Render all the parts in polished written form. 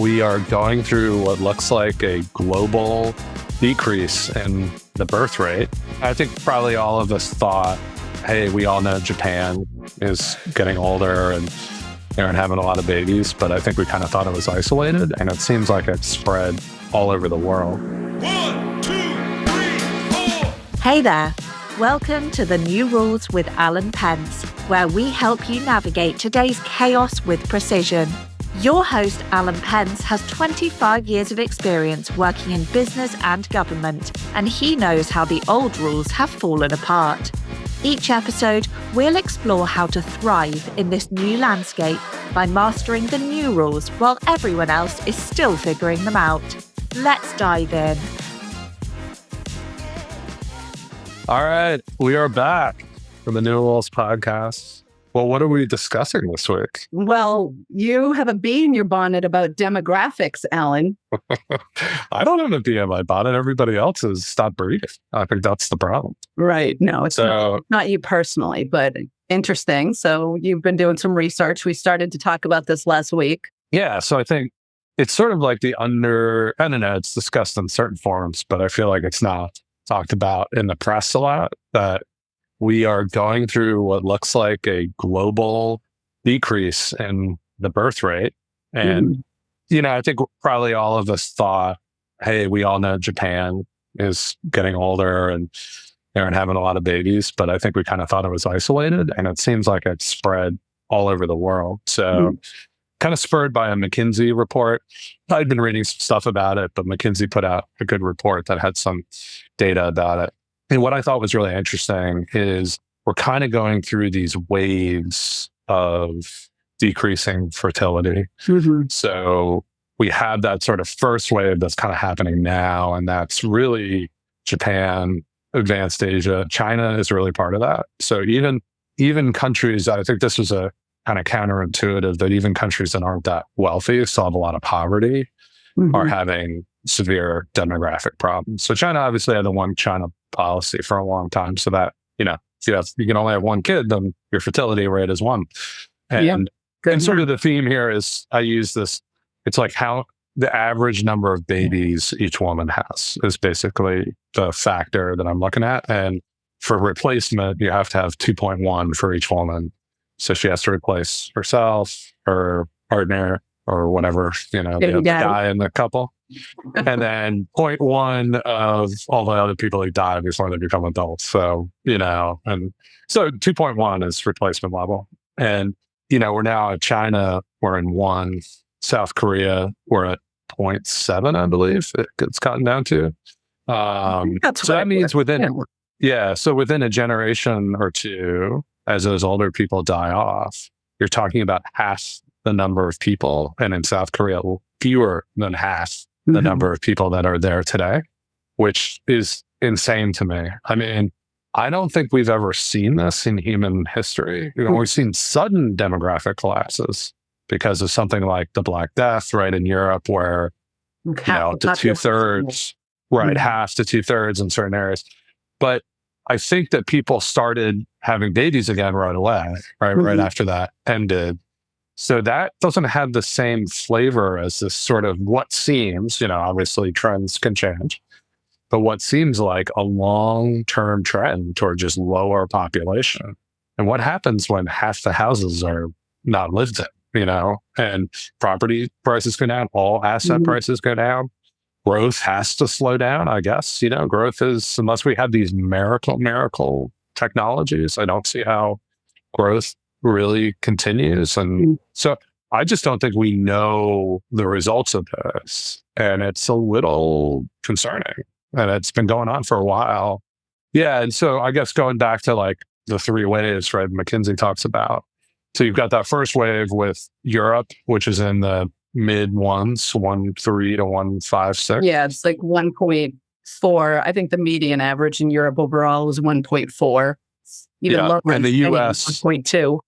We are going through what looks like a global decrease in the birth rate. I think probably all of us thought, hey, we all know Japan is getting older and they aren't having a lot of babies, but I think we kind of thought it was isolated, and it seems like it's spread all over the world. 1, 2, 3, 4. Hey there. Welcome to The New Rules with Alan Pentz, where we help you navigate today's chaos with precision. Your host, Alan Pentz, has 25 years of experience working in business and government, and he knows how the old rules have fallen apart. Each episode, we'll explore how to thrive in this new landscape by mastering the new rules while everyone else is still figuring them out. Let's dive in. All right, we are back from the New Rules podcast. Well, what are we discussing this week? Well, you have a bee in your bonnet about demographics, Alan. I don't have a bee in my bonnet. Everybody else has stopped breeding. I think that's the problem. Right. No, it's not you personally, but interesting. So you've been doing some research. We started to talk about this last week. Yeah. So I think it's sort of like I don't know, it's discussed in certain forums, but I feel like it's not talked about in the press a lot, that we are going through what looks like a global decrease in the birth rate. And, I think probably all of us thought, hey, we all know Japan is getting older and they aren't having a lot of babies, but I think we kind of thought it was isolated, and it seems like it's spread all over the world. So kind of spurred by a McKinsey report. I'd been reading some stuff about it, but McKinsey put out a good report that had some data about it. And what I thought was really interesting is we're kind of going through these waves of decreasing fertility. So we have that sort of first wave that's kind of happening now, and that's really Japan, advanced Asia. China is really part of that. So even countries, I think this was a kind of counterintuitive, that even countries that aren't that wealthy, still have a lot of poverty, are having severe demographic problems. So China obviously had the one China policy for a long time, so that you can only have one kid, then your fertility rate is one. And sort of the theme here is, I use this, it's like how the average number of babies each woman has is basically the factor that I'm looking at. And for replacement, you have to have 2.1 for each woman. So she has to replace herself, her partner, or whatever, the guy in the couple. And then 0.1 of all the other people who die before they become adults. So, and so 2.1 is replacement level. And, we're now at China, we're in 1, South Korea, we're at 0.7, I believe it's gotten down to. So that means within a generation or two, as those older people die off, you're talking about half the number of people. And in South Korea, fewer than half the number of people that are there today, which is insane to me. I mean, I don't think we've ever seen this in human history. We've seen sudden demographic collapses because of something like the Black Death, right, in Europe, where, to 2/3, right, half to 2/3 in certain areas. But I think that people started having babies again right away, right after that ended. So that doesn't have the same flavor as this sort of what seems, obviously trends can change, but what seems like a long-term trend toward just lower population. And what happens when half the houses are not lived in, and property prices go down, all asset prices go down. Growth has to slow down, I guess. Growth is, unless we have these miracle technologies, I don't see how growth really continues. And so I just don't think we know the results of this. And it's a little concerning. And it's been going on for a while. Yeah. And so I guess going back to like the 3 waves, right, McKinsey talks about. So you've got that first wave with Europe, which is in the mid ones, 1.3 to 1.56. Yeah, it's like 1.4. I think the median average in Europe overall is 1.4. Even lower. And the U.S. 1.2.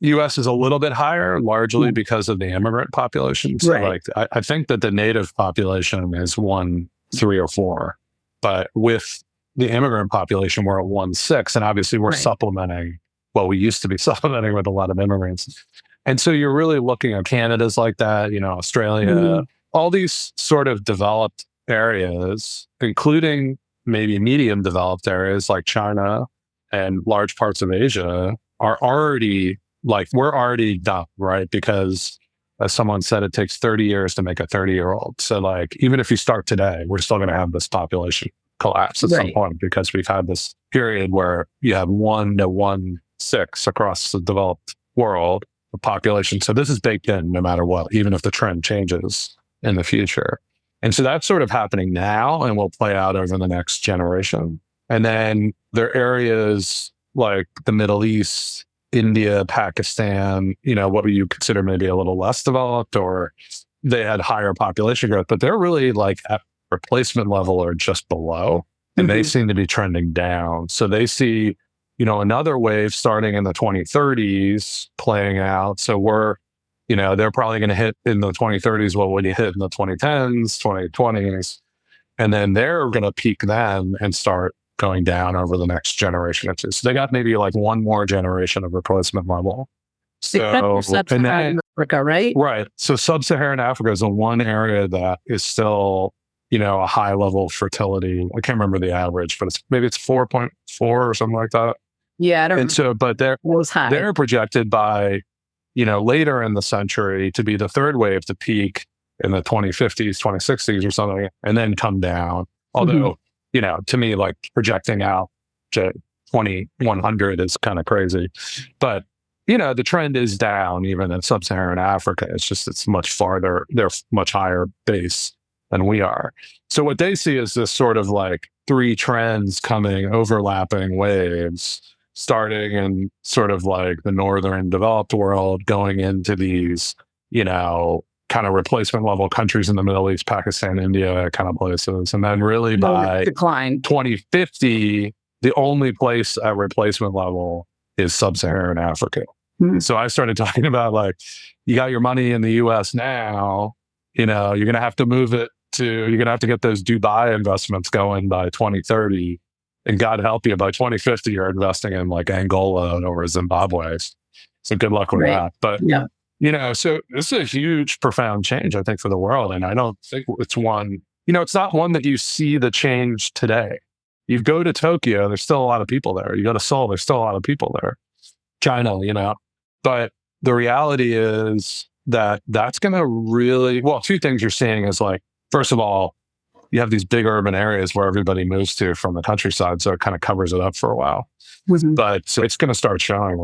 U.S. is a little bit higher, largely because of the immigrant population. So I think that the native population is 1.3 or 4, but with the immigrant population, we're at 1.6, and obviously we're supplementing. Well, we used to be supplementing with a lot of immigrants. And so you're really looking at Canada's like that, Australia, all these sort of developed areas, including maybe medium developed areas like China and large parts of Asia are already we're already done, right? Because as someone said, it takes 30 years to make a 30-year-old. So even if you start today, we're still going to have this population collapse at some point because we've had this period where you have 1 to 1.6 across the developed world of population. So this is baked in no matter what, even if the trend changes in the future. And so that's sort of happening now and will play out over the next generation. And then there are areas like the Middle East, India, Pakistan, what would you consider maybe a little less developed, or they had higher population growth, but they're really at replacement level or just below, and they seem to be trending down. So they see, another wave starting in the 2030s playing out. So they're probably going to hit in the 2030s what would you hit in the 2010s, 2020s, and then they're going to peak then and start going down over the next generation or two. So they got maybe one more generation of replacement level. So Sub-Saharan Africa, right? Right. So Sub-Saharan Africa is the one area that is still, a high level of fertility. I can't remember the average, but maybe it's 4.4 or something like that. Yeah, I don't. And so, but they're projected by, later in the century to be the third wave to peak in the 2050s, 2060s or something, and then come down. Although, to me, projecting out to 2100 is kind of crazy. But, the trend is down even in Sub-Saharan Africa. It's much farther, they're much higher base than we are. So what they see is this sort of three trends coming, overlapping waves, starting in sort of the northern developed world, going into these, kind of replacement level countries in the Middle East, Pakistan, India, kind of places. And then really by 2050, the only place at replacement level is Sub-Saharan Africa. So I started talking about you got your money in the US now, you're going to have to move it you're going to have to get those Dubai investments going by 2030. And God help you, by 2050, you're investing in Angola or Zimbabwe. So good luck with that. But so this is a huge, profound change, I think, for the world. And I don't think it's one, it's not one that you see the change today. You go to Tokyo, there's still a lot of people there. You go to Seoul, there's still a lot of people there. China, But the reality is that that's going to really, two things you're seeing is first of all, you have these big urban areas where everybody moves to from the countryside. So it kind of covers it up for a while. But so it's going to start showing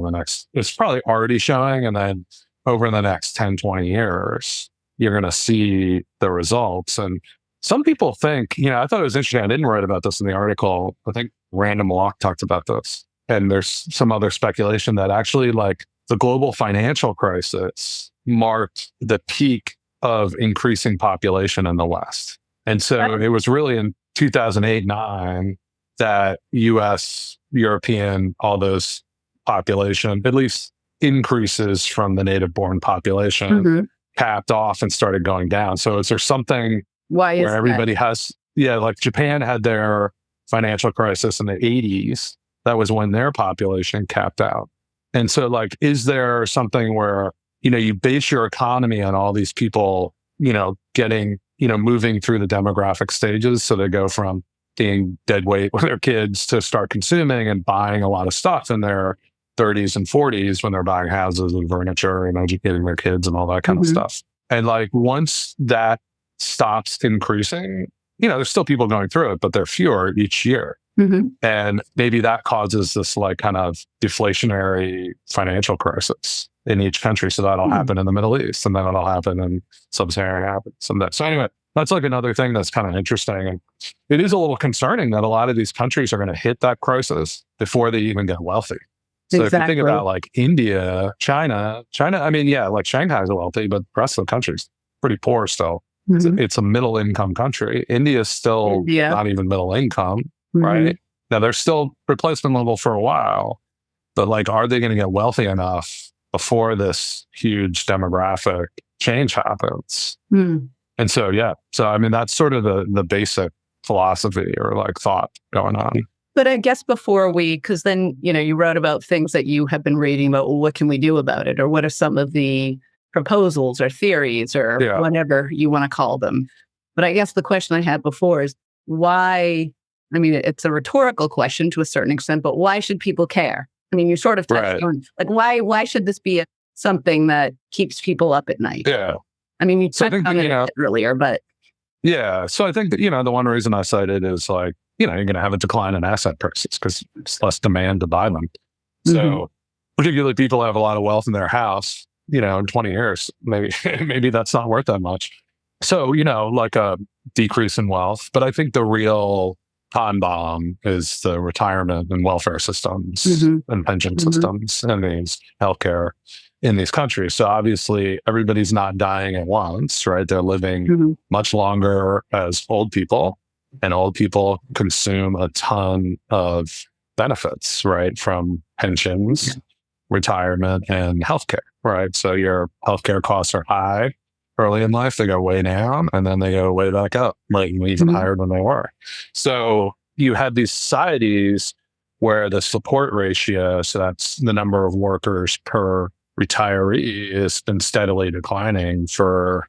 it's probably already showing. And then over the next 10, 20 years, you're going to see the results. And some people think, I thought it was interesting. I didn't write about this in the article. I think Random Walk talked about this. And there's some other speculation that actually the global financial crisis marked the peak of increasing population in the West. And so it was really in 2008-9 that US, European, all those population, at least increases from the native-born population, capped off and started going down. So is there something where everybody has, Japan had their financial crisis in the 80s. That was when their population capped out. And so is there something where, you base your economy on all these people, getting, moving through the demographic stages. So they go from being dead weight with their kids to start consuming and buying a lot of stuff in their 30s and 40s when they're buying houses and furniture and educating their kids and all that kind of stuff. And once that stops increasing, there's still people going through it, but they're fewer each year. And maybe that causes this kind of deflationary financial crisis in each country. So that'll happen in the Middle East, and then it'll happen in Sub-Saharan Africa. So anyway, that's another thing that's kind of interesting. And it is a little concerning that a lot of these countries are going to hit that crisis before they even get wealthy. So if you think about India, China, I mean, Shanghai's wealthy, but the rest of the country's pretty poor still. It's a middle income country. India's still not even middle income. Right. Now they're still replacement level for a while, but are they going to get wealthy enough before this huge demographic change happens? And so, so I mean, that's sort of the basic philosophy or thought going on. But I guess because then, you wrote about things that you have been reading about, well, what can we do about it? Or what are some of the proposals or theories or whatever you want to call them? But I guess the question I had before is why, it's a rhetorical question to a certain extent, but why should people care? You sort of touched on, like, why should this be something that keeps people up at night? Yeah. You touched on it earlier, but. Yeah. So I think that, the one reason I cited is like, you're going to have a decline in asset prices because it's less demand to buy them. So particularly people who have a lot of wealth in their house, in 20 years, maybe that's not worth that much. So, like a decrease in wealth. But I think the real time bomb is the retirement and welfare systems and pension systems and these healthcare in these countries. So obviously everybody's not dying at once, right? They're living much longer as old people, and old people consume a ton of benefits, right? From pensions, retirement, and healthcare, right? So your healthcare costs are high early in life, they go way down, and then they go way back up, like even higher than they were. So you have these societies where the support ratio, so that's the number of workers per retiree, has been steadily declining for,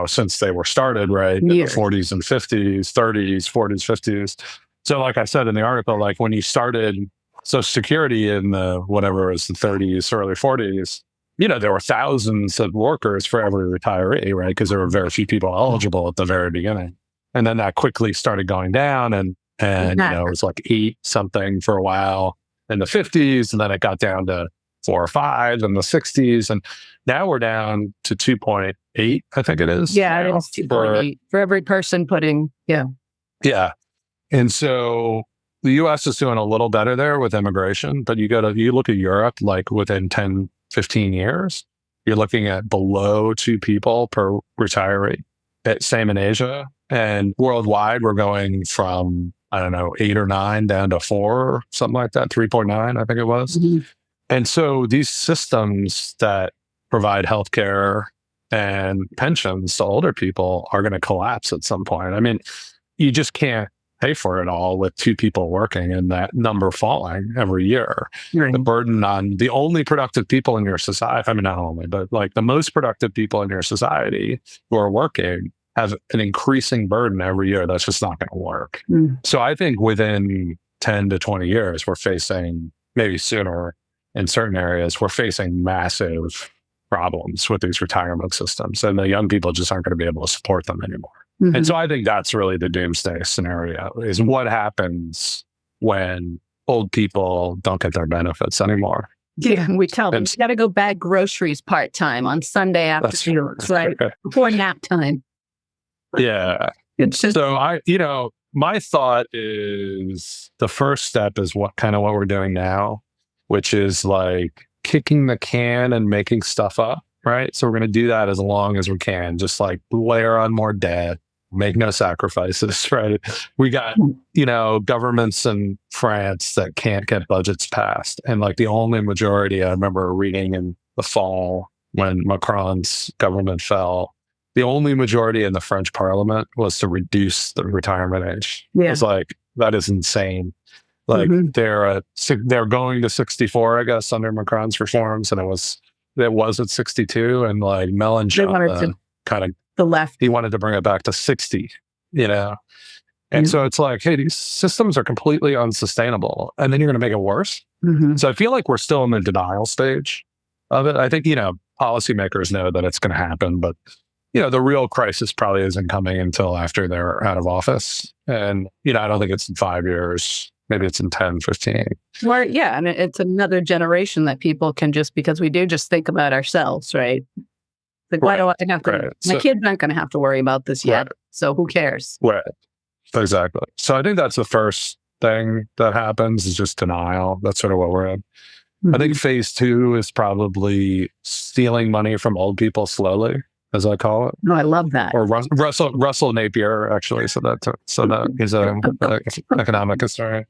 since they were started, right? In the 40s and 50s, 30s, 40s, 50s. So like I said in the article, like when you started Social Security in the, whatever it was, the 30s, early 40s, there were thousands of workers for every retiree, right? Because there were very few people eligible at the very beginning. And then that quickly started going down and it was like 8 something for a while in the 50s. And then it got down to 4 or 5 in the 60s. And now we're down to 2.8, I think it is. Yeah, it is 2.8 for every person putting, Yeah. And so the US is doing a little better there with immigration, but you look at Europe, like within 10, 15 years, you're looking at below 2 people per retiree. Same in Asia. And worldwide, we're going from, 8 or 9 down to 4, something like that, 3.9, I think it was. And so these systems that provide healthcare and pensions to older people are going to collapse at some point. You just can't pay for it all with 2 people working and that number falling every year. The burden on the only productive people in your society, not only, but like the most productive people in your society who are working have an increasing burden every year. That's just not going to work. So I think within 10 to 20 years, we're facing, maybe sooner in certain areas, we're facing massive problems with these retirement systems. And the young people just aren't going to be able to support them anymore. And so I think that's really the doomsday scenario, is what happens when old people don't get their benefits anymore. Yeah, we tell them, you got to go bag groceries part-time on Sunday afternoons, right? Before nap time. Yeah. It's just, so my thought is the first step is what we're doing now, which is like kicking the can and making stuff up, right? So we're going to do that as long as we can, just like layer on more debt, make no sacrifices, right? We got, governments in France that can't get budgets passed. And like the only majority, I remember reading in the fall when Macron's government fell, the only majority in the French parliament was to reduce the retirement age. Yeah. It's like, that is insane. Like they're going to 64, I guess, under Macron's reforms. And it was at 62. And like Mélenchon kind of, the left, he wanted to bring it back to 60, And so it's like, hey, these systems are completely unsustainable. And then you're going to make it worse. So I feel like we're still in the denial stage of it. I think, policymakers know that it's going to happen, but the real crisis probably isn't coming until after they're out of office. And, I don't think it's in 5 years. Maybe it's in 10, 15. Well, yeah. And it's another generation that people can because we do just think about ourselves, right? Like, why do I have to? My kid's not going to have to worry about this yet. So who cares? Right. Exactly. So I think that's the first thing that happens is just denial. That's sort of what we're in. I think phase 2 is probably stealing money from old people slowly, as I call it. No, I love that. Or Russell Napier actually said that. So that he's an economic historian,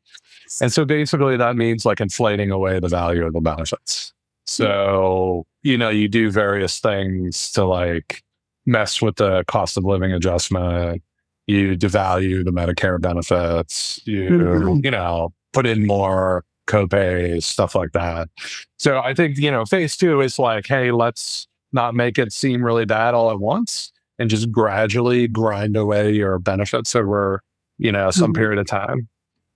and so basically that means like inflating away the value of the benefits. So you do various things to like mess with the cost of living adjustment. you devalue the Medicare benefits, you know, put in more copays, stuff like that. So I think, you know, phase 2 is like, hey, let's not make it seem really bad all at once and just gradually grind away your benefits over, you know, some period of time.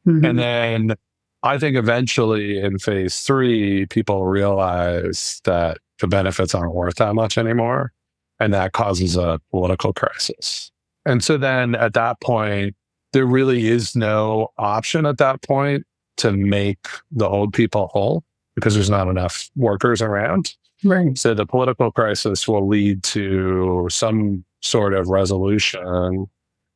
And then I think eventually in phase 3, people realize that the benefits aren't worth that much anymore. And that causes a political crisis. And so then at that point, there really is no option at that point to make the old people whole because there's not enough workers around. Right. So the political crisis will lead to some sort of resolution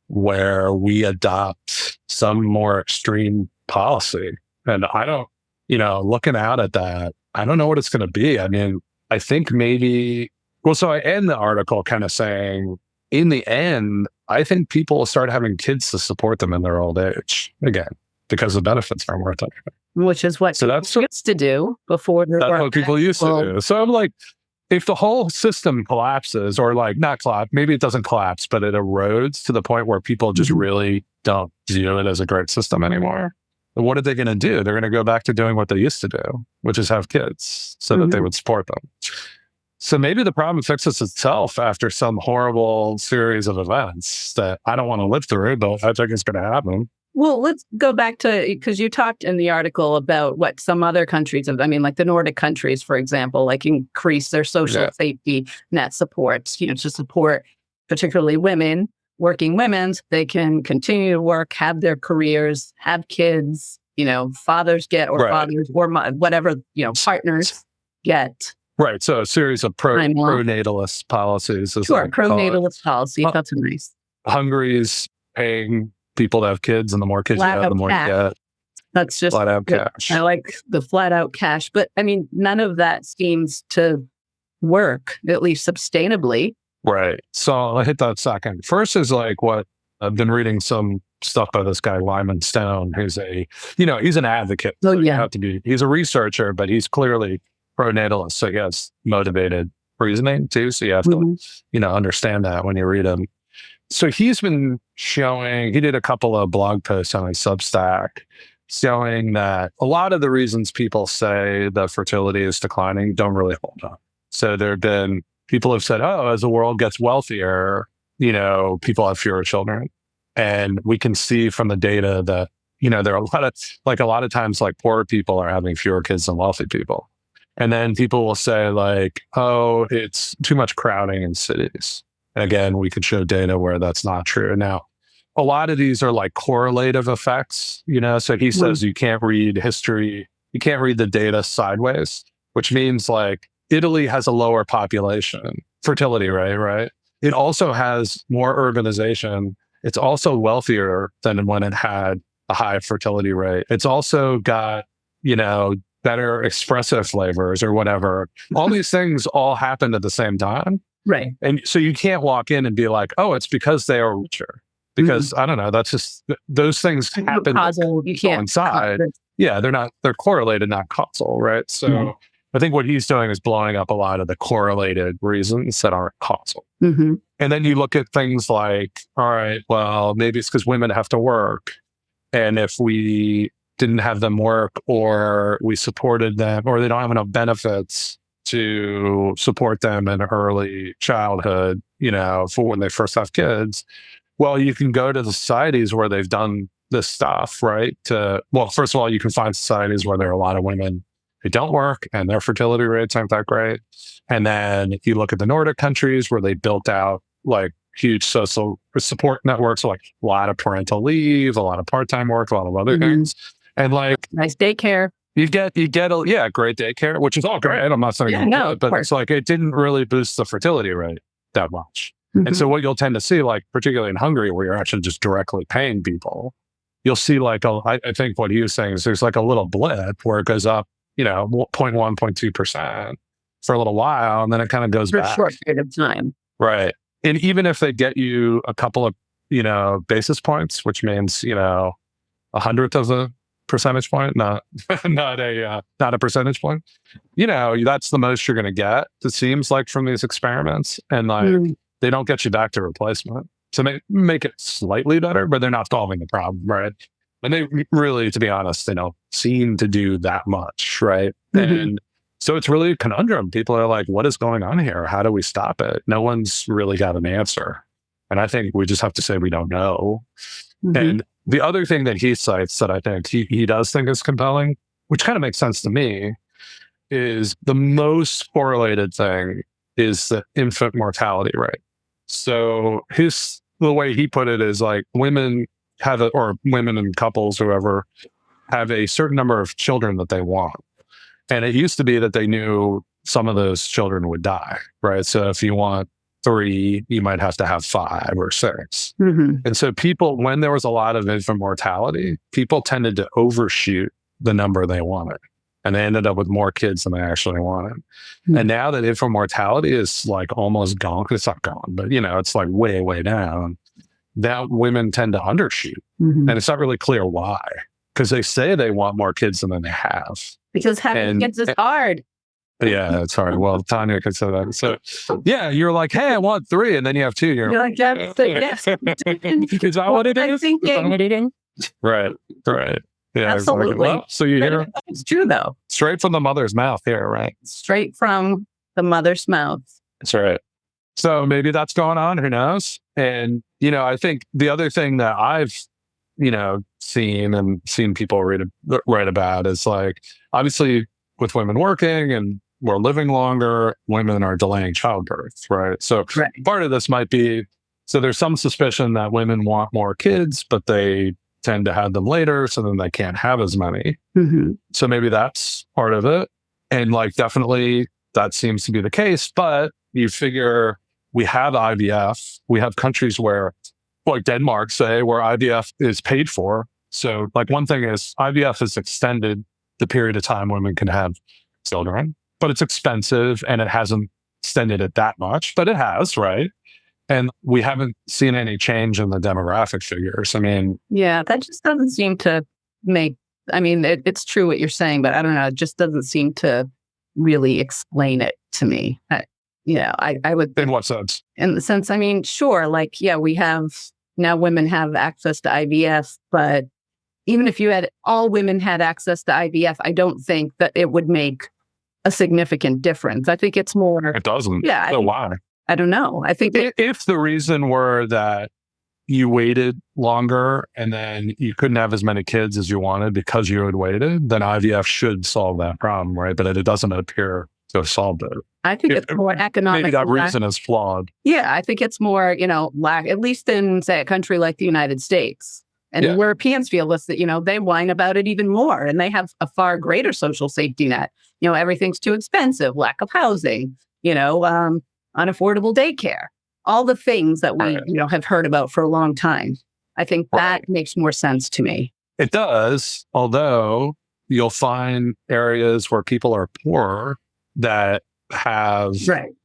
where we adopt some more extreme policy. And I don't, you know, looking out at that, I don't know what it's going to be. I mean, I think maybe, well, so I end the article kind of saying, in the end, I think people will start having kids to support them in their old age again, because the benefits aren't worth it. Which is what people used to do before. That's what people used to do. So I'm like, if the whole system collapses, or like not collapse, maybe it doesn't collapse, but it erodes to the point where people just really don't view it as a great system anymore, then what are they going to do? They're going to go back to doing what they used to do, which is have kids so that they would support them. So maybe the problem fixes itself after some horrible series of events that I don't want to live through, but I think it's going to happen. Well, let's go back to, because you talked in the article about what some other countries have, I mean, like the Nordic countries, for example, like increase their social safety net supports, you know, to support particularly women, working women. They can continue to work, have their careers, have kids, you know, fathers get, or fathers, or whatever, you know, partners get. Right. So a series of pro-natalist policies. Sure, pro-natalist policy. That's nice. Hungary's paying people to have kids, and the more kids you have, the more you get. That's just flat out cash. I like the flat out cash. But I mean, none of that seems to work, at least sustainably. Right. So I'll hit that second. First is like what I've been reading some stuff by this guy, Lyman Stone, who's he's an advocate. Oh, so yeah. He's a researcher, but he's clearly pro-natalist. So he has motivated reasoning too. So you have to, understand that when you read him. So he's been showing, he did a couple of blog posts on his Substack showing that a lot of the reasons people say that fertility is declining don't really hold up. So there have been people have said, oh, as the world gets wealthier, people have fewer children. And we can see from the data that, there are a lot of times poor people are having fewer kids than wealthy people. And then people will say oh, it's too much crowding in cities. And again, we could show data where that's not true. Now, a lot of these are correlative effects, so he says you can't read history, you can't read the data sideways, which means Italy has a lower population, fertility rate, right? It also has more urbanization. It's also wealthier than when it had a high fertility rate. It's also got, better espresso flavors or whatever. All these things all happened at the same time. Right. And so you can't walk in and be oh, it's because they are richer. Because I don't know, that's just, those things happen inside. Yeah, they're correlated, not causal, right? So I think what he's doing is blowing up a lot of the correlated reasons that aren't causal. Mm-hmm. And then you look at things all right, well, maybe it's because women have to work. And if we didn't have them work, or we supported them, or they don't have enough benefits to support them in early childhood, for when they first have kids, well, you can go to the societies where they've done this stuff, right? First of all, you can find societies where there are a lot of women who don't work and their fertility rates aren't that great. And then if you look at the Nordic countries where they built out huge social support networks, a lot of parental leave, a lot of part-time work, a lot of other things. And nice daycare. You get great daycare, which is all great. I'm not saying but it's it didn't really boost the fertility rate that much. Mm-hmm. And so what you'll tend to see, particularly in Hungary, where you're actually just directly paying people, you'll see I think what he was saying is there's a little blip where it goes up, 0.1, 0.2% for a little while, and then it kind of goes back. For a short period of time. Right. And even if they get you a couple of, basis points, which means, a hundredth of a percentage point, not a percentage point, that's the most you're going to get, it seems from these experiments. And they don't get you back to replacement. to make it slightly better, but they're not solving the problem, right? And they really, to be honest, they don't seem to do that much, right? And so it's really a conundrum. People are like, what is going on here? How do we stop it? No one's really got an answer. And I think we just have to say we don't know. And the other thing that he cites that I think he does think is compelling, which kind of makes sense to me, is the most correlated thing is the infant mortality rate. So the way he put it is like women or women and couples, whoever, have a certain number of children that they want. And it used to be that they knew some of those children would die, right? So if you want 3, you might have to have 5 or 6. And so people, when there was a lot of infant mortality, people tended to overshoot the number they wanted. And they ended up with more kids than they actually wanted. And now that infant mortality is like almost gone, it's not gone, but it's like way, way down. Now women tend to undershoot. And it's not really clear why. Because they say they want more kids than they have. Because having kids is hard. Yeah, it's hard. Well, Tonya could say that. So, yeah, you're like, hey, I want 3, and then you have 2. You're like, yes. Is that what it is? Right. Yeah, absolutely. Exactly. Well, so you hear it's true though. Straight from the mother's mouth here, right? Straight from the mother's mouth. That's right. So maybe that's going on. Who knows? And I think the other thing that I've seen people write about is like, obviously with women working and we're living longer, women are delaying childbirth, right? So part of this might be, so there's some suspicion that women want more kids, but they tend to have them later, so then they can't have as many. So maybe that's part of it. And like, definitely that seems to be the case, but you figure we have IVF. We have countries where, like Denmark, say, where IVF is paid for. So like one thing is IVF has extended the period of time women can have children, but it's expensive and it hasn't extended it that much, but it has, right? And we haven't seen any change in the demographic figures. I mean, yeah, that just doesn't seem to make, it's true what you're saying, but I don't know, it just doesn't seem to really explain it to me. I would. In what sense? In the sense, sure, like, yeah, now women have access to IVF, but even if all women had access to IVF, I don't think that it would make a significant difference. I think it's more. It doesn't. Yeah. So why? I don't know. I think if the reason were that you waited longer and then you couldn't have as many kids as you wanted because you had waited, then IVF should solve that problem, right? But it doesn't appear to have solved it. I think it's more economic. Maybe that reason is flawed. Yeah, I think it's more, at least in, say, a country like the United States. And the Europeans feel this, that, they whine about it even more. And they have a far greater social safety net. Everything's too expensive, lack of housing, unaffordable daycare, all the things that we, have heard about for a long time. I think that makes more sense to me. It does, although you'll find areas where people are poorer that have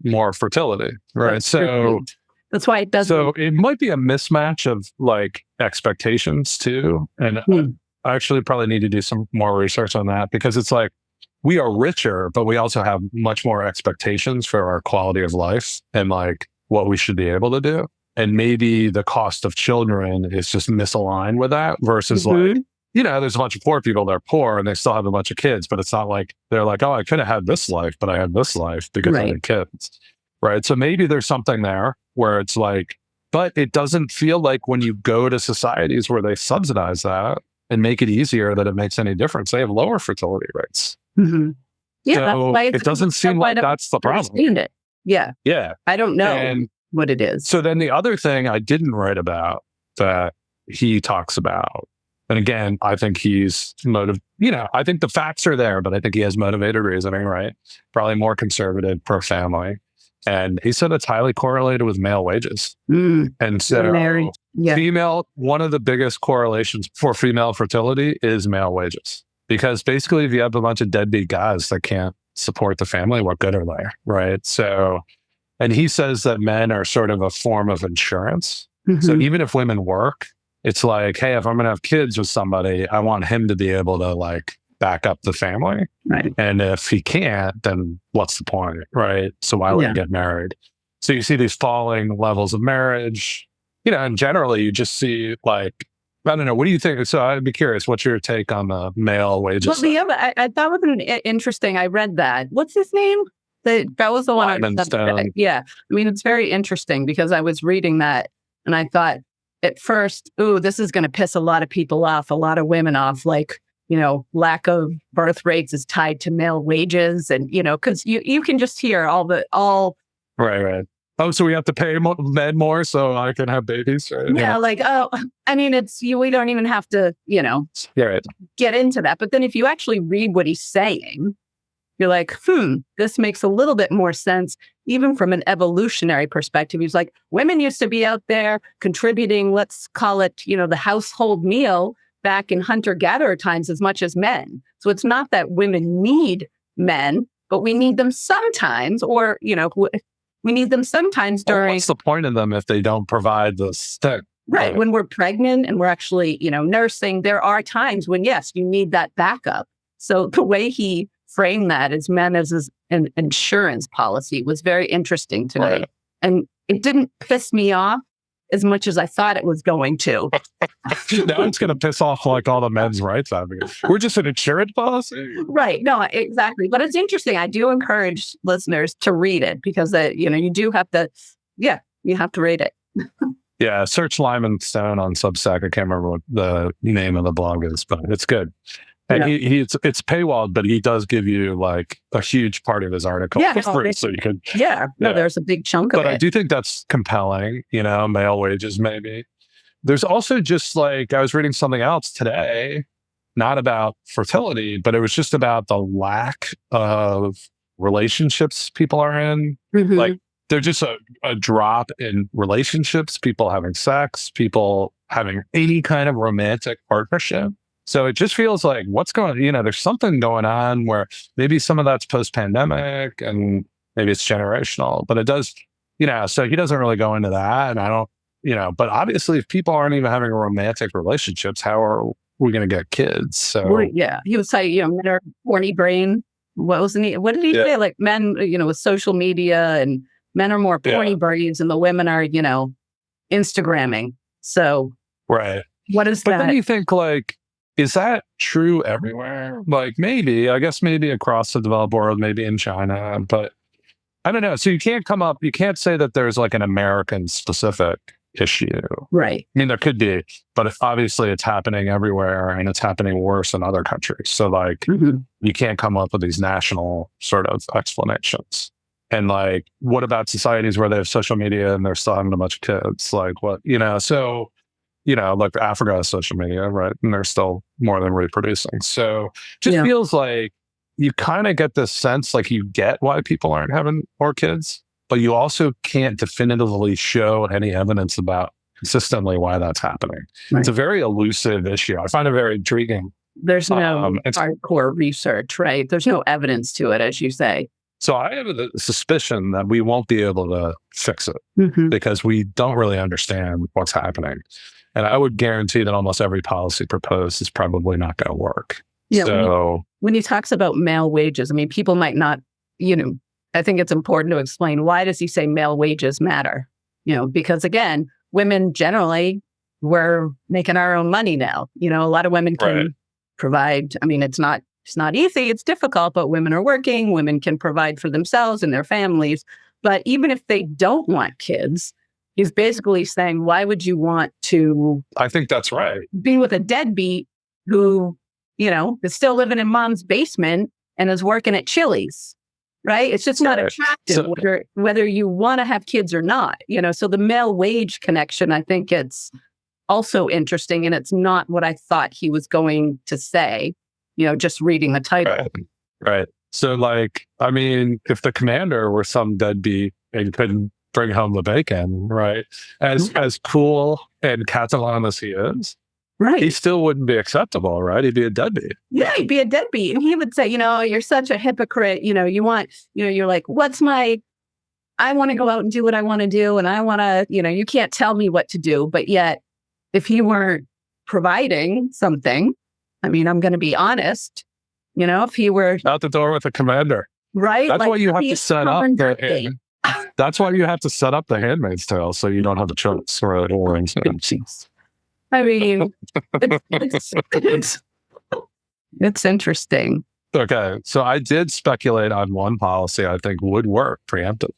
more fertility, right? That's why it doesn't. So it might be a mismatch of like expectations too. And I actually probably need to do some more research on that, because it's like, we are richer, but we also have much more expectations for our quality of life and like what we should be able to do. And maybe the cost of children is just misaligned with that versus like, there's a bunch of poor people that are poor and they still have a bunch of kids, but it's not like they're like, oh, I could have had this life, but I had this life because I had kids. Right. So maybe there's something there where it's like, but it doesn't feel like when you go to societies where they subsidize that and make it easier that it makes any difference. They have lower fertility rates. Yeah, so it doesn't seem like that's the problem. Yeah. I don't know what it is. So then the other thing I didn't write about that he talks about, and again, I think he's I think the facts are there, but I think he has motivated reasoning, right? Probably more conservative, pro-family. And he said it's highly correlated with male wages. And so one of the biggest correlations for female fertility is male wages. Because basically, if you have a bunch of deadbeat guys that can't support the family, what good are they, right? So, and he says that men are sort of a form of insurance. So even if women work, it's like, hey, if I'm going to have kids with somebody, I want him to be able to like back up the family. Right. And if he can't, then what's the point, right? So why would he get married? So you see these falling levels of marriage, and generally you just see like, I don't know, what do you think? So I'd be curious, what's your take on the male wages? Well, the other, I thought was interesting. I read that. What's his name? That was the one. Yeah. I mean, it's very interesting because I was reading that and I thought at first, this is going to piss a lot of people off, a lot of women off. Like, lack of birth rates is tied to male wages. And, because you can just hear all. Right. Oh, so we have to pay men more so I can have babies? Right? Yeah, like, I mean, we don't even have to, get into that. But then if you actually read what he's saying, you're like, this makes a little bit more sense, even from an evolutionary perspective. He's like, women used to be out there contributing, let's call it, the household meal back in hunter-gatherer times as much as men. So it's not that women need men, but we need them sometimes, or, we need them sometimes during... What's the point of them if they don't provide the stick? Right. When we're pregnant and we're actually, nursing, there are times when, yes, you need that backup. So the way he framed that as men as an insurance policy was very interesting to me. And it didn't piss me off as much as I thought it was going to. Now it's going to piss off like all the men's rights advocates. We're just an insurance policy. Right. No, exactly. But it's interesting. I do encourage listeners to read it because, you do have to, you have to read it. Yeah. Search Lyman Stone on Substack. I can't remember what the name of the blog is, but it's good. And it's paywalled, but he does give you like a huge part of his article for free. So you can. There's a big chunk of it. But I do think that's compelling, male wages maybe. There's also just like, I was reading something else today, not about fertility, but it was just about the lack of relationships people are in. Mm-hmm. Like there's just a drop in relationships, people having sex, people having any kind of romantic partnership. So it just feels like what's going, there's something going on where maybe some of that's post-pandemic and maybe it's generational, but it does, so he doesn't really go into that. And I don't, but obviously if people aren't even having romantic relationships, how are we going to get kids? So he would say, men are horny brain. What did he say? Like men, with social media and men are more horny brains and the women are, Instagramming. So right. What is that? But then you think like, is that true everywhere? Like maybe across the developed world, maybe in China, but I don't know. So you can't say that there's like an American specific issue. Right. I mean, there could be, but obviously it's happening everywhere and it's happening worse in other countries. So like you can't come up with these national sort of explanations. And like, what about societies where they have social media and they're still having a bunch of kids? Like what, so... like Africa has social media, right? And they're still more than reproducing. So just feels like you kind of get this sense, like you get why people aren't having more kids, but you also can't definitively show any evidence about consistently why that's happening. Right. It's a very elusive issue. I find it very intriguing. There's no hardcore research, right? There's no evidence to it, as you say. So I have a suspicion that we won't be able to fix it because we don't really understand what's happening. And I would guarantee that almost every policy proposed is probably not going to work. Yeah. So when he talks about male wages, I mean, people might not, I think it's important to explain why does he say male wages matter? Because again, women generally, we're making our own money now. A lot of women can provide. I mean, it's not easy. It's difficult, but women are working. Women can provide for themselves and their families. But even if they don't want kids, he's basically saying, why would you want to... I think that's right. ...be with a deadbeat who, is still living in mom's basement and is working at Chili's, right? It's just not attractive whether you want to have kids or not, So the male wage connection, I think it's also interesting. And it's not what I thought he was going to say, just reading the title. Right. So like, I mean, if the commander were some deadbeat and couldn't bring home the bacon, right? As cool and Catalan as he is, right? He still wouldn't be acceptable, right? He'd be a deadbeat. Yeah, he'd be a deadbeat. And he would say, you're such a hypocrite. You're like, I want to go out and do what I want to do. And I want to, you can't tell me what to do. But yet, if he weren't providing something, I mean, I'm going to be honest, if he were... Out the door with the commander. Right? That's why you have to set up That's why you have to set up the Handmaid's Tale so you don't have a choice. Right? I mean, it's interesting. Okay, so I did speculate on one policy I think would work preemptively,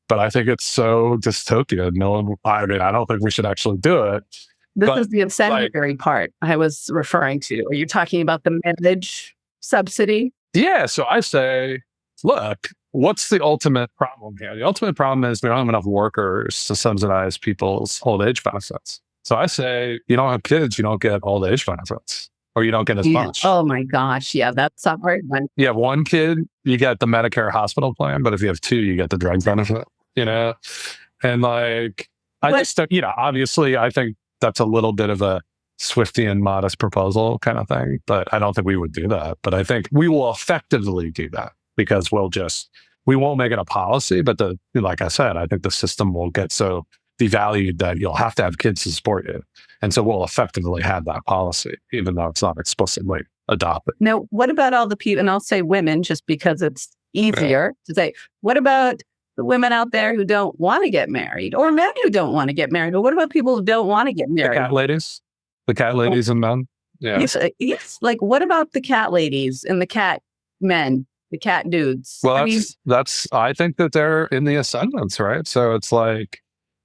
but I think it's so dystopian. I don't think we should actually do it. This is the incendiary part I was referring to. Are you talking about the marriage subsidy? Yeah, so I say, look, what's the ultimate problem here? The ultimate problem is we don't have enough workers to subsidize people's old age benefits. So I say, you don't have kids, you don't get old age benefits, or you don't get as much. Oh my gosh, yeah, that's a hard one. You have one kid, you get the Medicare hospital plan, but if you have two, you get the drug benefit, And like, obviously, I think that's a little bit of a Swiftian modest proposal kind of thing, but I don't think we would do that. But I think we will effectively do that because we won't make it a policy, but like I said, I think the system will get so devalued that you'll have to have kids to support you. And so we'll effectively have that policy, even though it's not explicitly adopted. Now, what about all the people, and I'll say women just because it's easier to say, what about the women out there who don't want to get married, or men who don't want to get married? But what about people who don't want to get married? The cat ladies and men. Yeah. Yes. Like, what about the cat ladies and the cat men, the cat dudes? Well, I think that they're in the ascendants, right? So it's like,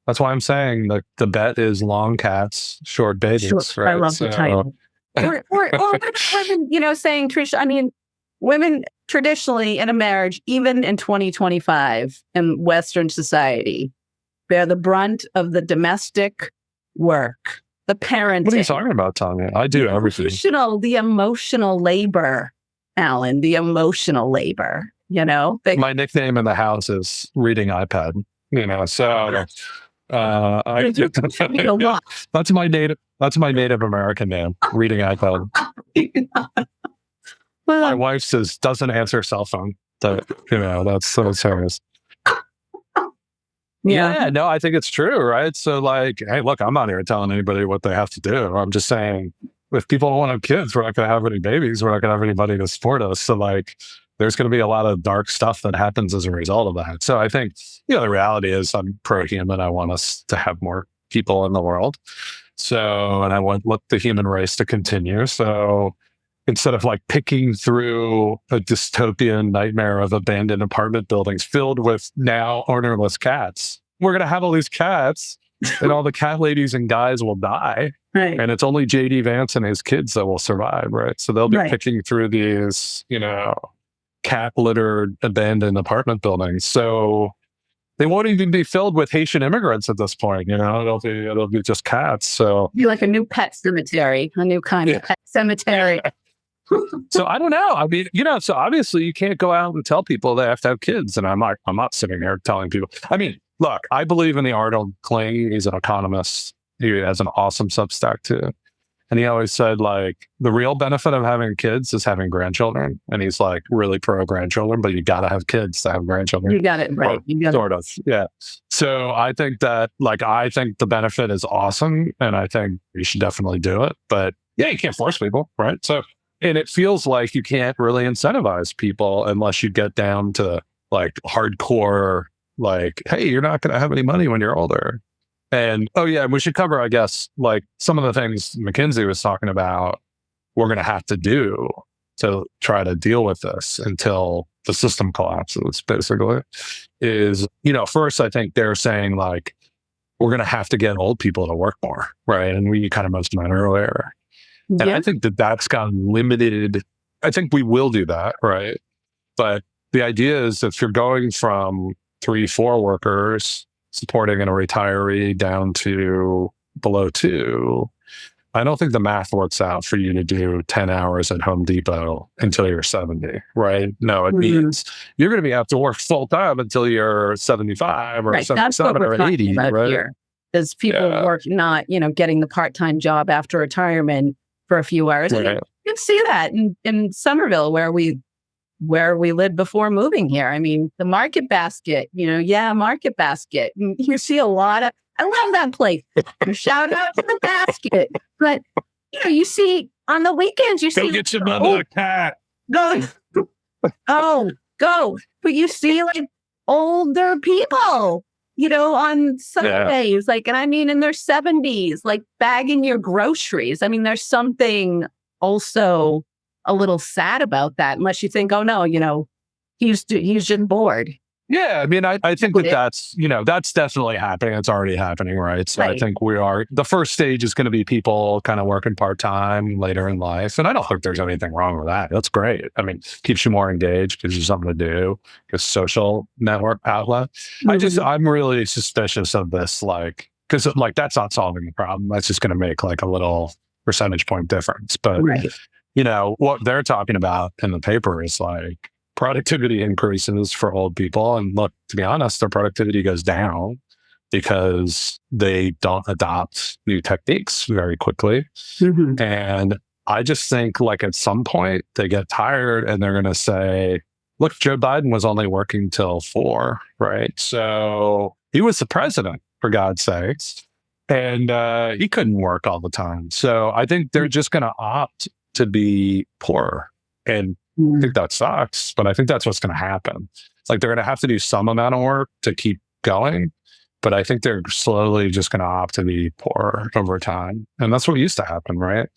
that's why I'm saying the bet is long cats, short babies. Right? I love the title. or women, saying, Trish, I mean, women traditionally in a marriage, even in 2025 in Western society, bear the brunt of the domestic work, the parenting. What are you talking about, Tonya? I do everything. The emotional labor, Alan, the emotional labor, My nickname in the house is reading iPad, so that's my Native American name, reading iPad. Well, my wife doesn't answer cell phone. That's so serious. Yeah, no, I think it's true, right? So like, hey, look, I'm not here telling anybody what they have to do. I'm just saying, if people don't want to have kids, we're not going to have any babies. We're not going to have anybody to support us. So like, there's going to be a lot of dark stuff that happens as a result of that. So I think, the reality is I'm pro-human. I want us to have more people in the world. So, and I want the human race to continue. So instead of like picking through a dystopian nightmare of abandoned apartment buildings filled with now ownerless cats, we're going to have all these cats and all the cat ladies and guys will die. Right. And it's only J.D. Vance and his kids that will survive, right? So they'll be picking through these, cat-littered abandoned apartment buildings. So they won't even be filled with Haitian immigrants at this point. It'll be just cats. So be like a new pet cemetery, a new kind of pet cemetery. So I don't know. I mean, so obviously you can't go out and tell people they have to have kids. And I'm not sitting here telling people. I mean, look, I believe in the Arnold Kling. He's an economist. He has an awesome Substack too. And he always said, like, the real benefit of having kids is having grandchildren. And he's like really pro grandchildren, but you got to have kids to have grandchildren. You got it right. Sort of. Yeah. So I think that, I think the benefit is awesome. And I think you should definitely do it. But yeah, you can't force people, right? So, and it feels like you can't really incentivize people unless you get down to like hardcore, like, hey, you're not going to have any money when you're older. And, we should cover, I guess, like some of the things McKinsey was talking about we're going to have to do to try to deal with this until the system collapses, basically, is, first, I think they're saying, like, we're going to have to get old people to work more, right? And we kind of mentioned that earlier. And I think that's gotten limited. I think we will do that, right? But the idea is if you're going from 3-4 workers supporting a retiree down to below 2, I don't think the math works out for you to do 10 hours at Home Depot until you're 70, right? No, it means you're going to have to work full time until you're 75 or 77 or 80, right? Because people work not, getting the part-time job after retirement for a few hours. Right. You can see that in Somerville where we lived before moving here. I mean, the Market Basket, Market Basket. You see a lot of, I love that place. Shout out to the Basket. But, you see on the weekends, Go get your mother a cat. Go. Go. But you see like older people, on Sundays, like, and I mean, in their 70s, like bagging your groceries. I mean, there's something also a little sad about that, unless you think, oh no, he's just bored. Yeah, I mean, I think that's definitely happening. It's already happening, right? So I think the first stage is going to be people kind of working part-time later in life. And I don't think there's anything wrong with that. That's great. I mean, keeps you more engaged, gives you something to do, a social network outlet. Mm-hmm. I'm really suspicious of this, because that's not solving the problem. That's just going to make like a little percentage point difference. But, what they're talking about in the paper is like, productivity increases for old people. And look, to be honest, their productivity goes down because they don't adopt new techniques very quickly. Mm-hmm. And I just think like at some point they get tired and they're going to say, look, Joe Biden was only working till 4, right? So he was the president, for God's sakes. And he couldn't work all the time. So I think they're just going to opt to be poorer. And I think that sucks, but I think that's what's going to happen. It's like they're going to have to do some amount of work to keep going, but I think they're slowly just going to opt to be poorer over time. And that's what used to happen, right?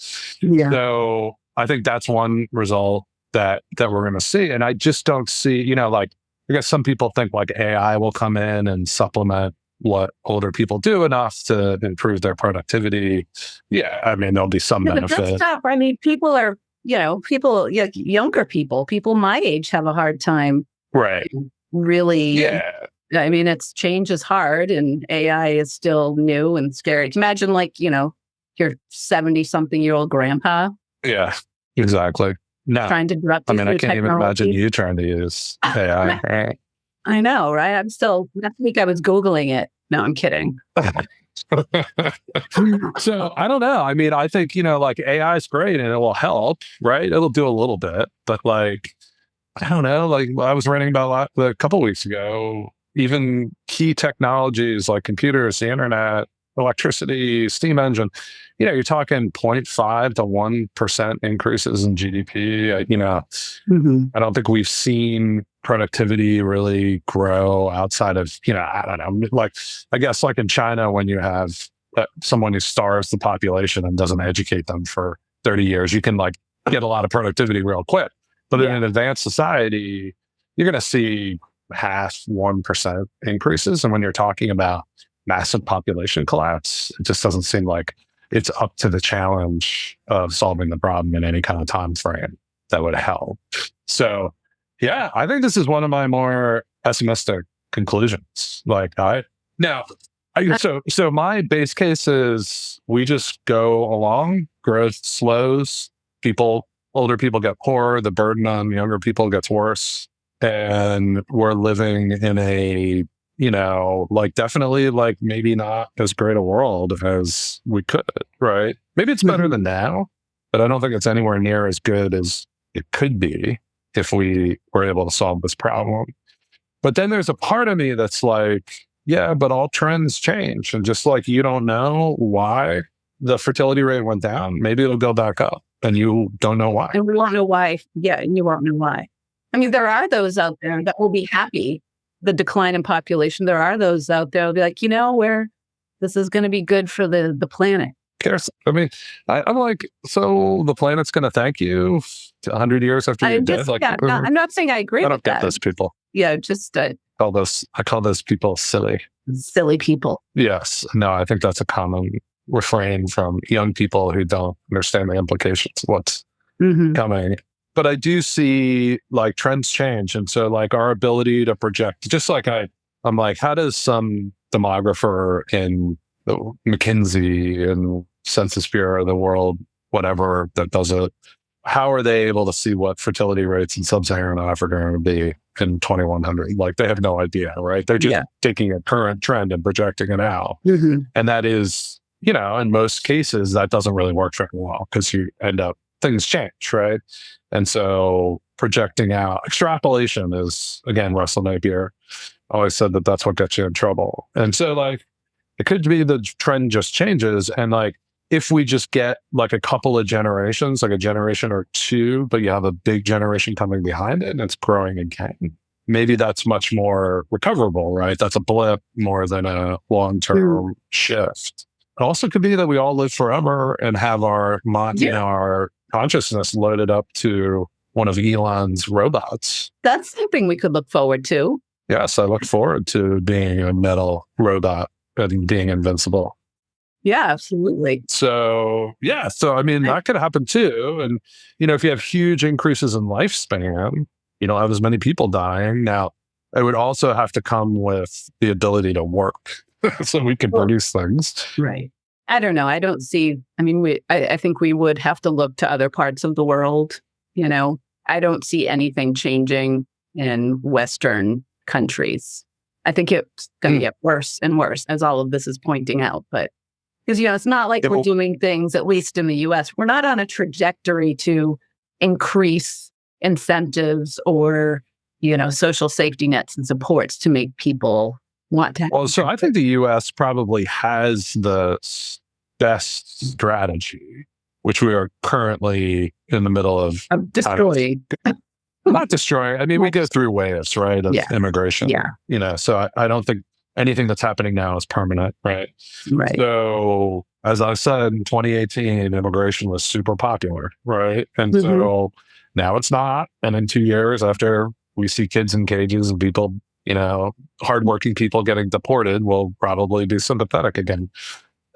Yeah. So I think that's one result that we're going to see. And I just don't see, I guess some people think like AI will come in and supplement what older people do enough to improve their productivity. Yeah, I mean, there'll be some benefit. But that's tough. I mean, people are, younger people my age have a hard time. Right. Really. Yeah. I mean, change is hard and AI is still new and scary. Imagine your 70-something-year-old grandpa. Yeah, exactly. No. Trying to disrupt. I mean, I can't even imagine you trying to use AI. I know, right? last week I was Googling it. No, I'm kidding. So I don't know. I mean, I think, like AI is great and it will help, right? It'll do a little bit, but like, I don't know, like I was reading about a couple of weeks ago, even key technologies like computers, the internet, electricity, steam engine, you're talking 0.5 to 1% increases in GDP. I don't think we've seen productivity really grow outside of, I don't know, like, I guess like in China, when you have someone who starves the population and doesn't educate them for 30 years, you can like get a lot of productivity real quick. But in an advanced society, you're going to see 0.5% increases. And when you're talking about massive population collapse, it just doesn't seem like it's up to the challenge of solving the problem in any kind of time frame that would help. So, yeah, I think this is one of my more pessimistic conclusions. So my base case is we just go along, growth slows, older people get poorer, the burden on younger people gets worse, and we're living in a definitely maybe not as great a world as we could, right? Maybe it's better than now, but I don't think it's anywhere near as good as it could be if we were able to solve this problem. But then there's a part of me that's like, yeah, but all trends change. And just like you don't know why the fertility rate went down, maybe it'll go back up and you don't know why. And we won't know why. Yeah, and you won't know why. I mean, there are those out there that will be happy. The decline in population, there are those out there who'll be like, where this is going to be good for the planet. Cares? I mean, I'm like, so the planet's going to thank you 100 years after you're dead? I'm not saying I agree with that. I don't get those people. Yeah, just I call those people silly. Silly people. Yes. No, I think that's a common refrain from young people who don't understand the implications of what's coming. But I do see trends change. And so our ability to project, just like I'm like, how does some demographer in the McKinsey and Census Bureau of the world, whatever that does it, how are they able to see what fertility rates in Sub-Saharan Africa are going to be in 2100? They have no idea, right? They're just taking a current trend and projecting it out. And that is, in most cases, that doesn't really work very well because you end up, things change, right? And so projecting out, extrapolation is, again, Russell Napier always said that that's what gets you in trouble. And so it could be the trend just changes. And if we just get a couple of generations, a generation or two, but you have a big generation coming behind it and it's growing again, maybe that's much more recoverable, right? That's a blip more than a long-term shift. It also could be that we all live forever and have our our consciousness loaded up to one of Elon's robots. That's something we could look forward to. Yes, I look forward to being a metal robot and being invincible. Yeah, absolutely. So, I mean, that could happen too. And, if you have huge increases in lifespan, you don't have as many people dying. Now, it would also have to come with the ability to work so we can produce things. Right. I don't know. I don't see, I think we would have to look to other parts of the world. I don't see anything changing in Western countries. I think it's going to get worse and worse, as all of this is pointing out. But because, it's not like we're doing things, at least in the US, we're not on a trajectory to increase incentives or, social safety nets and supports to make people want to. Well, so I think the US probably has the best strategy, which we are currently in the middle of destroying. Not destroying. I mean, we go through waves, right, of immigration. Yeah. So I don't think anything that's happening now is permanent, right? Right. So, as I said, in 2018, immigration was super popular, right? And so now it's not. And in 2 years, after we see kids in cages and people, hardworking people getting deported, we'll probably be sympathetic again.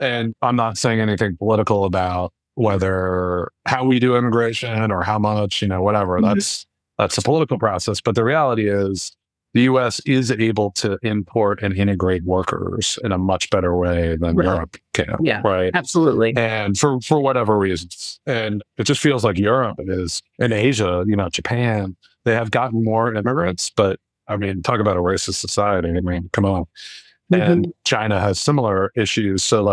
And I'm not saying anything political about how we do immigration or how much, whatever. That's a political process. But the reality is the U.S. is able to import and integrate workers in a much better way than Europe can. Yeah, right. Absolutely. And for whatever reasons. And it just feels like Europe is, in Asia, Japan, they have gotten more immigrants. But I mean, talk about a racist society. I mean, come on. And China has similar issues. So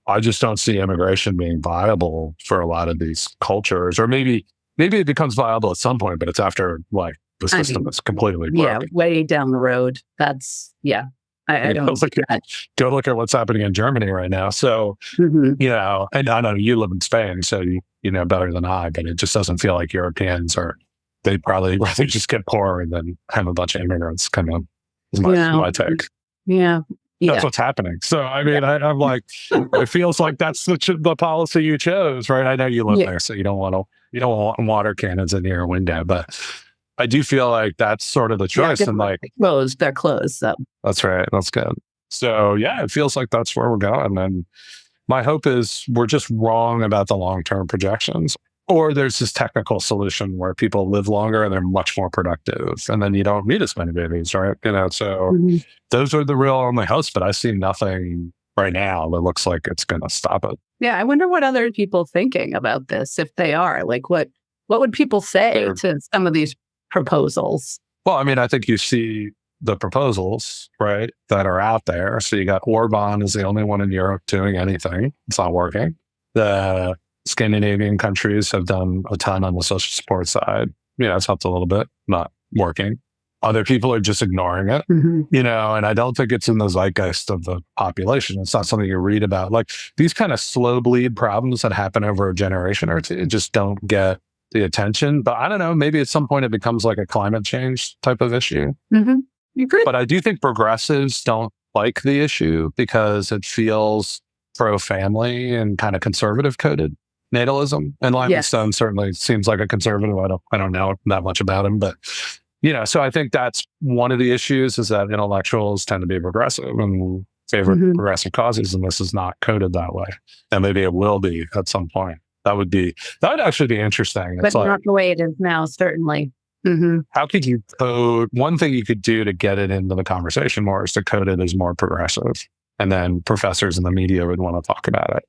I just don't see immigration being viable for a lot of these cultures. Or maybe it becomes viable at some point, but it's after the system is completely broken. Yeah, way down the road. That's, I don't go look at what's happening in Germany right now. So, and I know you live in Spain, so you know better than I, but it just doesn't feel like Europeans they'd probably rather just get poorer than have a bunch of immigrants come in. Is my take. Yeah. That's what's happening. So, I mean, I'm like, it feels like that's the policy you chose, right? I know you live there, so you don't want water cannons in your window, but I do feel like that's sort of the choice. And they're closed. So that's right. That's good. So it feels like that's where we're going. And my hope is we're just wrong about the long-term projections. Or there's this technical solution where people live longer and they're much more productive. And then you don't need as many babies, right? So those are the real only hopes, but I see nothing right now that looks like it's going to stop it. Yeah, I wonder what other people thinking about this, if they are. What would people say to some of these proposals? Well, I mean, I think you see the proposals, right, that are out there. So you got Orban is the only one in Europe doing anything. It's not working. The Scandinavian countries have done a ton on the social support side. It's helped a little bit, not working. Other people are just ignoring it, and I don't think it's in the zeitgeist of the population. It's not something you read about. These kind of slow bleed problems that happen over a generation or two just don't get the attention. But I don't know, maybe at some point it becomes like a climate change type of issue. But I do think progressives don't like the issue because it feels pro-family and kind of conservative coded natalism. And Livingstone certainly seems like a conservative. I don't know that much about him, but so I think that's one of the issues is that intellectuals tend to be progressive and favor progressive causes, and this is not coded that way. And maybe it will be at some point. That would actually be interesting. But not the way it is now, certainly. How could you code? One thing you could do to get it into the conversation more is to code it as more progressive. And then professors in the media would want to talk about it.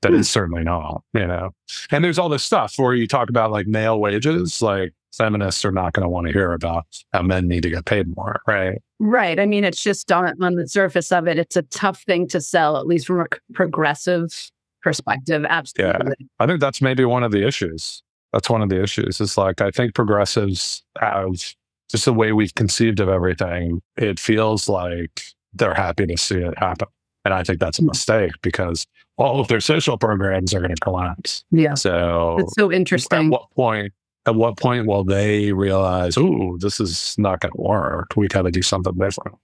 That is certainly not, And there's all this stuff where you talk about male wages, feminists are not going to want to hear about how men need to get paid more, right? Right. I mean, it's just on the surface of it, it's a tough thing to sell, at least from a progressive perspective. Absolutely. Yeah. I think that's maybe one of the issues. That's one of the issues. It's I think progressives have just the way we've conceived of everything. It feels like they're happy to see it happen. And I think that's a mistake because all of their social programs are going to collapse. Yeah. So it's so interesting. At what point at what point will they realize, ooh, this is not going to work? We got to do something different.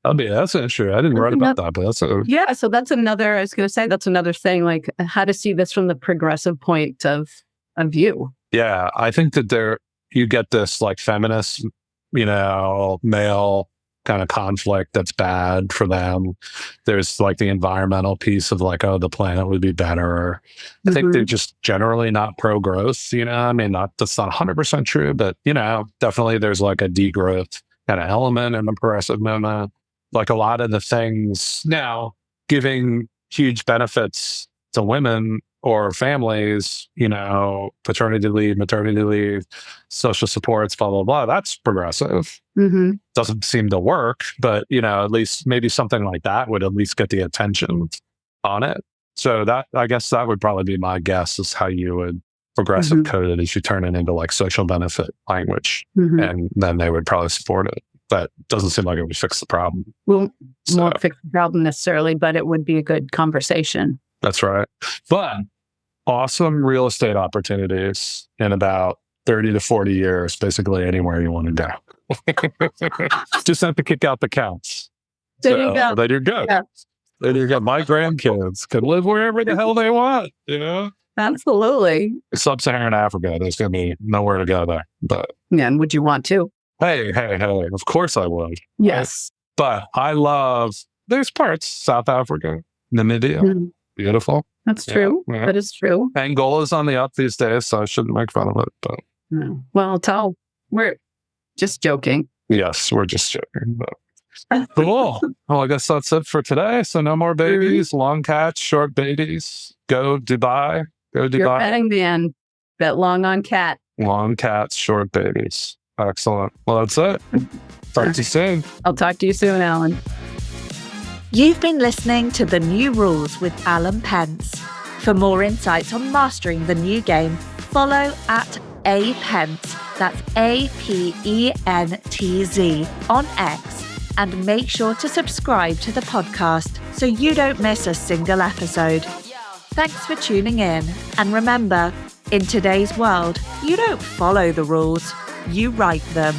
That's an issue. I didn't write about that, but so that's another, I was going to say, that's another thing, like how to see this from the progressive point of view. Yeah, I think that you get this like feminist, male kind of conflict that's bad for them. There's like the environmental piece of like, oh, the planet would be better. I think they're just generally not pro-growth, I mean, that's not 100% true, but, definitely there's like a degrowth kind of element in the progressive movement. Like a lot of the things now giving huge benefits to women or families, paternity leave, maternity leave, social supports, blah, blah, blah. That's progressive. Doesn't seem to work, but, at least maybe something like that would at least get the attention on it. So I guess that would probably be my guess is how you would progressive code it as you turn it into like social benefit language. And then they would probably support it. But it doesn't seem like it would fix the problem. Well, won't fix the problem necessarily, but it would be a good conversation. That's right. But awesome real estate opportunities in about 30 to 40 years, basically anywhere you want to go. Just have to kick out the counts. There you go. Then you're good. Yeah. Then you got my grandkids can live wherever the hell they want, Absolutely. Sub-Saharan Africa, there's going to be nowhere to go there. But yeah, and would you want to? Hey, of course I would. Yes. But there's parts, South Africa, Namibia, beautiful. That's true. Yeah. That is true. Angola's on the up these days, so I shouldn't make fun of it. But well, we're just joking. Yes, we're just joking. But cool. Well, I guess that's it for today. So no more babies, long cats, short babies. Go Dubai. You're betting the end. Bet long on cat. Long cats, short babies. Excellent. Well, that's it. Talk to you soon. I'll talk to you soon, Alan. You've been listening to The New Rules with Alan Pentz. For more insights on mastering the new game, follow @apentz, that's APENTZ, on X, and make sure to subscribe to the podcast so you don't miss a single episode. Thanks for tuning in, and remember, in today's world, you don't follow the rules, you write them.